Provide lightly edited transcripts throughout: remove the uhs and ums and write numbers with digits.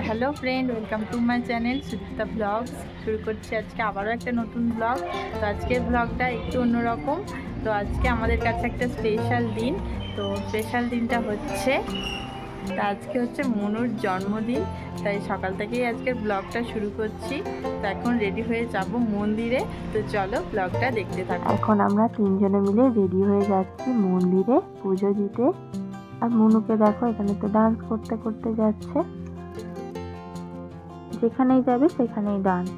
Hello friend, welcome to my channel Sudipta blogs. শুরু করছি আজকে আবারও একটা নতুন ব্লগ। তো আজকের ব্লগটা একটু অন্যরকম। তো আজকে আমাদের কাছে একটা স্পেশাল দিন। তো স্পেশাল দিনটা হচ্ছে, তা আজকে হচ্ছে মনুর জন্মদিন। তাই সকাল থেকেই আজকের ব্লগটা শুরু করছি। তো এখন রেডি হয়ে যাব মন্দিরে। তো চলো ব্লগটা দেখতে থাকো। এখন আমরা তিনজনে মিলে রেডি হয়ে যাচ্ছি মন্দিরে পুজো দিতে। আর মনুকে দেখো এখানে তো ডান্স করতে করতে যাচ্ছে, যেখানেই যাবে সেখানেই ডান্স।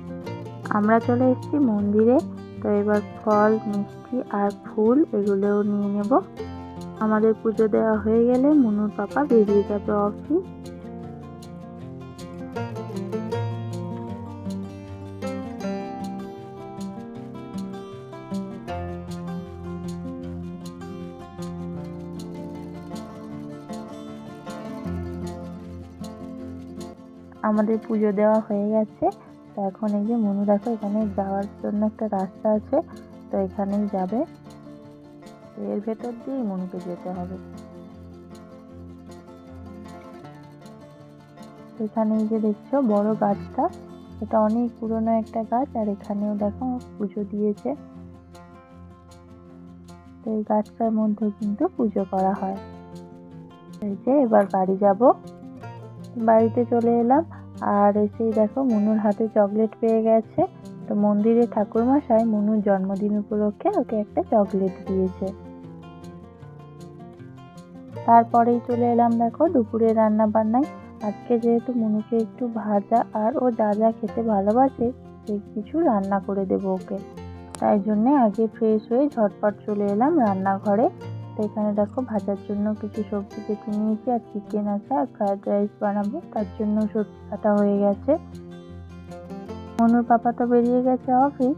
আমরা চলে এসেছি মন্দিরে। তো এবার ফল, মিষ্টি আর ফুল এগুলোও নিয়ে নেব। আমাদের পুজো দেওয়া হয়ে গেলে মনুর পাপা বেরিয়ে যাবে অফিস। আমাদের পুজো দেওয়া হয়ে গেছে। তো এখন এই যে মনু দেখো এখানে যাওয়ার জন্য একটা রাস্তা আছে, তো এখানেই যাবে। এর ভেতর দিয়েই মনুকে যেতে হবে। এখানে এই যে দেখছো বড় গাছটা, এটা অনেক পুরনো একটা গাছ। আর এখানেও দেখো পুজো দিয়েছে। তো এই গাছটার মধ্যেও কিন্তু পুজো করা হয়। এই যে এবার বাড়ি যাব। বাড়িতে চলে এলাম, আর এসেই দেখো মনুর হাতে চকলেট পেয়ে গেছে। তো মন্দিরে ঠাকুরমশাই মনুর জন্মদিন উপলক্ষে ওকে একটা চকলেট দিয়েছে। তারপরেই চলে এলাম দেখো দুপুরে রান্না বান্নায়। আজকে যেহেতু মনুকে একটু ভাজা আর ও যা যা খেতে ভালোবাসে সেই কিছু রান্না করে দেবো ওকে। তাই জন্যে আগে ফ্রেশ হয়ে ঝটপট চলে এলাম রান্নাঘরে। তো এখানে দেখো ভাজার জন্য কিছু সবজি কেটে নিয়েছি, আর চিকেন আছে, আর ফ্রায়েড রাইস বানাবো তার জন্য সবজি কাটা হয়ে গেছে। মনুর পাপা তো বেরিয়ে গেছে অফিস।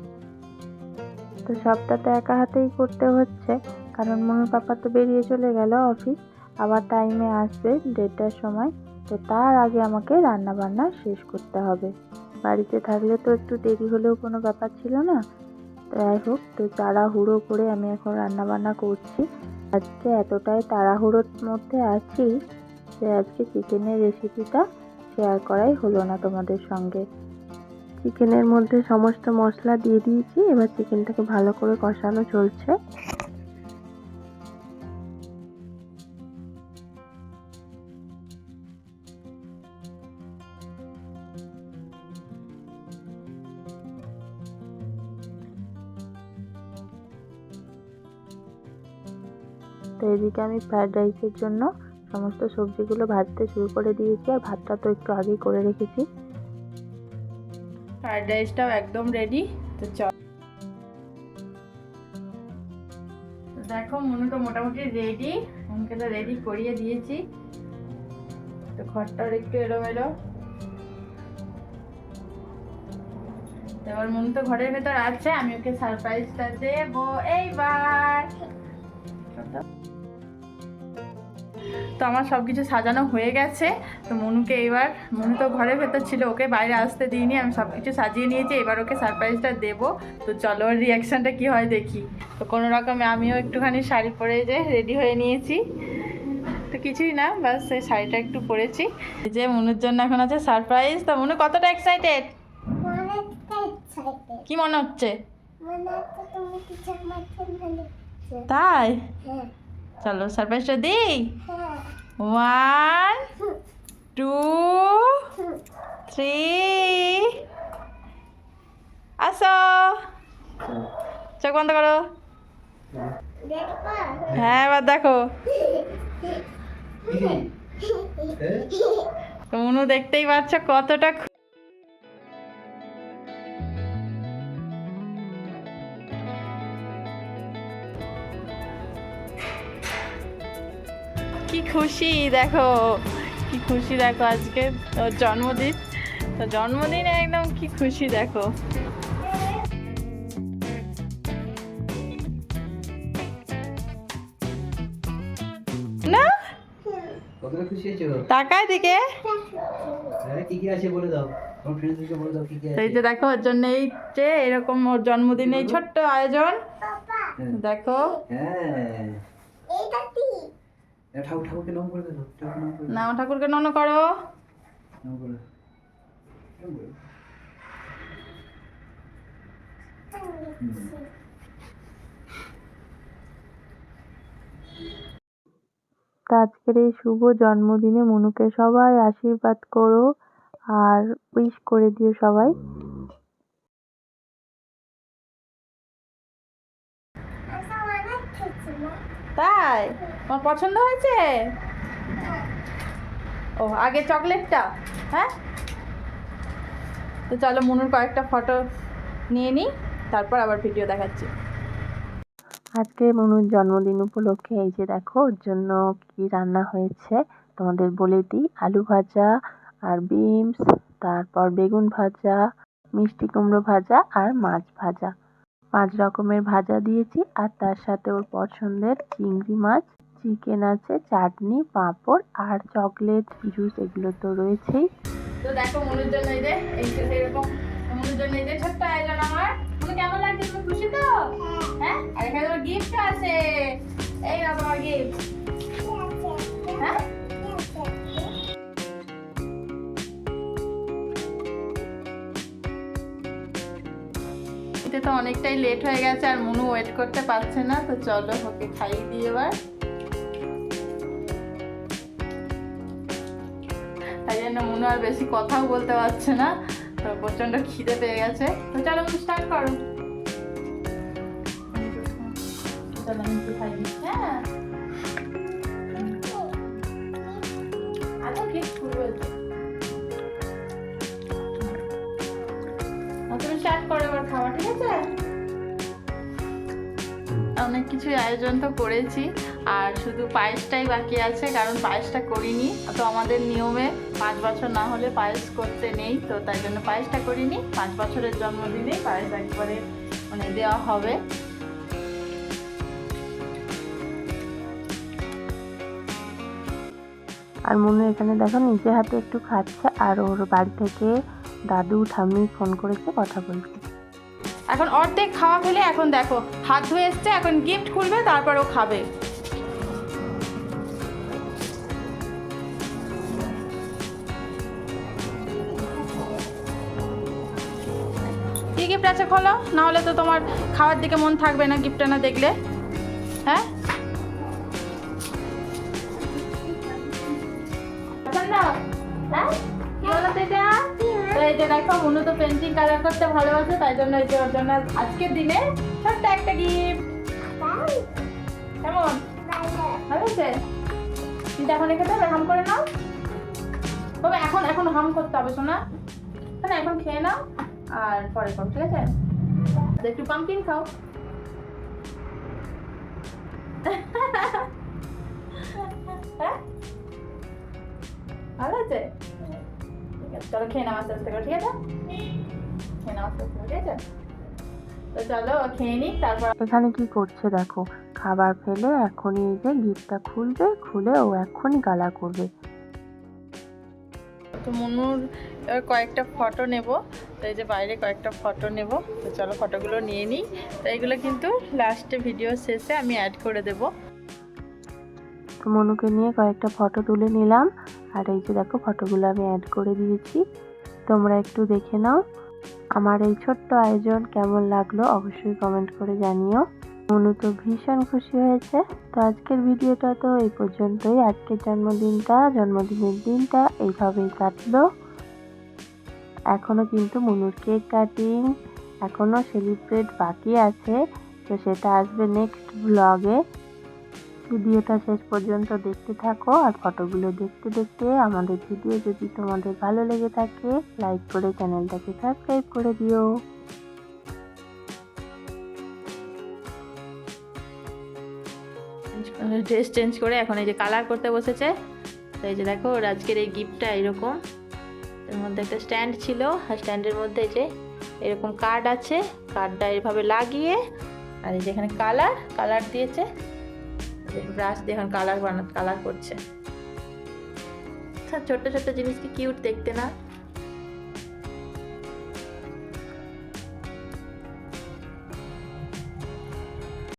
তো সবটা তো একা হাতেই করতে হচ্ছে, কারণ মনুর পাপা তো বেরিয়ে চলে গেল অফিস। আবার টাইমে আসবে 1:30টার সময়। তো তার আগে আমাকে রান্না বান্না শেষ করতে হবে। বাড়িতে থাকলে তো একটু দেরি হলেও কোনো ব্যাপার ছিল না। যাই হোক, তো তাড়াহুড়ো করে আমি এখন রান্না বান্না করছি। আজকে এতটাই তাড়াহুড়োর মধ্যে আছি যে আজকে চিকেনের রেসিপিটা শেয়ার করাই হলো না তোমাদের সঙ্গে। চিকেনের মধ্যে সমস্ত মশলা দিয়ে দিয়েছি, এবার চিকেনটাকে ভালো করে কষানো চলছে। তো এদিকে আমি ফ্রায়েড রাইসের জন্য সমস্ত সবজিগুলো ভাজতে শুরু করে দিয়েছি, আর ভাতটা তো একটু আগেই করে রেখেছি। ফ্রায়েড রাইসটাও একদম রেডি। তো চল, দেখো মনু তো মোটামুটি রেডি। মনুকে তো রেডি করিয়ে দিয়েছি। তো ঘরটার একটু এলোমেলো। এবার মনু তো ঘরের ভেতর আছে, আমি ওকে সারপ্রাইজটা দেবো এইবার। তো আমার সব কিছু সাজানো হয়ে গেছে। তো মনুকে এবার, মনু তো ঘরের ভেতর ছিল, ওকে বাইরে আসতে দিইনি, আমি সব কিছু সাজিয়ে নিয়েছি। এবার ওকে সারপ্রাইজটা দেবো। তো চলো ওর রিয়াকশানটা কী হয় দেখি। তো কোনো রকমে আমিও একটুখানি শাড়ি পরে যে রেডি হয়ে নিয়েছি। তো কিছুই না, বাস সেই শাড়িটা একটু পরেছি। এই যে মনুর জন্য এখন আছে সারপ্রাইজ। তো মনু কতটা এক্সাইটেড? কি মনে হচ্ছে? তাই? চলো সারপ্রাইজটা দিই। 1 2 3, আসো। চোখ বন্ধ করো। হ্যাঁ এবার দেখো। মনু দেখতেই পাচ্ছ কতটা কি খুশি দেখো, কি খুশি দেখো। আজকে ওর জন্মদিন। তো জন্মদিনে একদম কি খুশি দেখো। না কতটা খুশি হয়েছো? তাকায় দিকে। হ্যাঁ, কি কি আছে বলে দাও, তোমার ফ্রেন্ডসদেরকে বলে দাও কি কি আছে। এই যে দেখো ওর জন্য এই যে এরকম ওর জন্মদিনে এই ছোট্ট আয়োজন। দেখো। হ্যাঁ, এইটা কি? ঠাকুরকে নাম করে দাও, ঠাকুরকে নাম ঠাকুরকে নন করো। নাম করে। তা আজকের এই শুভ জন্মদিনে মনুকে সবাই আশীর্বাদ করো আর উইশ করে দিও সবাই। তাই তোমার পছন্দ হয়েছে? ও আগে চকলেটটা, হ্যাঁ। তো চলো মনুর কয়েকটা ফটো নিয়ে নিই, তারপর আবার ভিডিও দেখাচ্ছি। আজকে মনুর জন্মদিন উপলক্ষে এই যে দেখো ওর জন্য কি রান্না হয়েছে তোমাদের বলে দিই। আলু ভাজা আর বিনস, তারপর বেগুন ভাজা, মিষ্টি কুমড়ো ভাজা আর মাছ ভাজা। 5 রকমের ভাজা দিয়েছি আর তার সাথে ওর পছন্দের চিংড়ি মাছ, চিকেন আছে, চাটনি, পাঁপড় আর চকলেট, জুস এগুলো তো রয়েছেই। তো দেখো মনুর জন্য এই যে এরকম মনুর জন্য এই যে ছোট্ট আয়োজন আমার। মনু কেমন লাগছে? তুমি খুশি তো? হ্যাঁ। আর এখানে তোমার গিফট আছে, এই না তোমার গিফট। হ্যাঁ এটা তো অনেকটাই লেট হয়ে গেছে আর মনু ওয়েট করতে পারছে না, তো চলো ওকে খাইয়ে দিই এবার। তাই জন্য মনু আর বেশি কথাও বলতে পারছে না, তো প্রচন্ড খিদে পেয়ে গেছে। তো চলো মনু স্টার্ট করো। চলো আমি একটু খাই দিই। হ্যাঁ আচ্ছা ঠিক করবো। তুমি স্টার্ট করো এবার খাওয়া, ঠিক আছে? অনেক কিছু আয়োজন তো করেছি আর শুধু পায়েসটাই বাকি আছে, কারণ পায়েসটা করিনি। তো আমাদের নিয়মে 5 বছর না হলে পায়েস করতে নেই, তো তাই জন্য পায়েসটা করিনি। 5 বছরের জন্মদিনে পায়েস একবারে মানে দেওয়া হবে। আর মনু এখানে দেখো নিজে হাতে একটু খাচ্ছে আর ওর বাড়ি থেকে দাদু ঠাম্মি ফোন করেছে, কথা বলছে। এখন অর্ধেক খাওয়া ফেলে এখন দেখো হাত ধুয়ে এসছে, এখন গিফট খুলবে তারপর ও খাবে। কি গিফট আছে খোলো, না হলে তো তোমার খাওয়ার দিকে মন থাকবে না গিফটটা না দেখলে। হ্যাঁ হ্যাঁ কি বলো তো এটা? তো এই যে দেখো মনু তো পেন্টিং কালার করতে ভালোবাসে, তাই জন্য এই যে ওর জন্য আজকের দিনে ছোট্ট একটা গিফট। কেমন ভালো হয়েছে? কিন্তু এখন খেতে হবে, হাম করে নাও। তবে এখন এখন হাম করতে হবে শোনা, না এখন খেয়ে নাও আর পরে খাও, ঠিক আছে? একটু পাম্পকিন খাও। হ্যাঁ ভালো আছে? ঠিক আছে চলো খেয়ে নাও আস্তে আস্তে করে, ঠিক আছে? খেয়ে নাও আস্তে আস্তে করে, ঠিক আছে? তো চলো খেয়ে নিই তারপর। এখানে কি করছে দেখো, খাবার ফেলে এখনই এই যে গিফটটা খুলবে, খুলে ও এখনই গালা করবে। তো মনুর এবার কয়েকটা ফটো নেব, তো এই যে বাইরে কয়েকটা ফটো নেব, তো চলো ফটোগুলো নিয়ে নিই। তো এইগুলো কিন্তু লাস্টে ভিডিও শেষে আমি অ্যাড করে দেব। তো মনুকে নিয়ে কয়েকটা ফটো তুলে নিলাম আর এই যে দেখো ফটোগুলো আমি অ্যাড করে দিয়েছি, তোমরা একটু দেখে নাও। আমার এই ছোট্ট আয়োজন কেমন লাগলো অবশ্যই কমেন্ট করে জানিও। মনু তো ভীষণ খুশি হয়েছে। তো আজকের ভিডিওটা তো এই পর্যন্তই। আজকের জন্মদিনের দিনটা এইভাবেই কাটলো। এখনো কিন্তু মনুর কেক কাটিং এখনো সেলিব্রেট বাকি আছে, তো সেটা আসবে নেক্সট ব্লগে। ভিডিওটা শেষ পর্যন্ত দেখতে থাকো আর ফটোগুলো দেখতে দেখতে আমাদের ভিডিও যদি তোমাদের ভালো লেগে থাকে লাইক করে চ্যানেলটাকে সাবস্ক্রাইব করে দিও। ড্রেস চেঞ্জ করে এখন এই যে কালার করতে বসেছে। তো এই যে দেখো ওর আজকের এই গিফটটা এরকম, এর মধ্যে একটা স্ট্যান্ড ছিল আর স্ট্যান্ডের মধ্যে এই যে এরকম কার্ড আছে, কার্ডটা এভাবে লাগিয়ে আর এই যে এখানে কালার দিয়েছে, ব্রাশ দিয়ে এখন কালার করছে। ছোট্ট ছোট্ট জিনিস কি কিউট দেখতে না?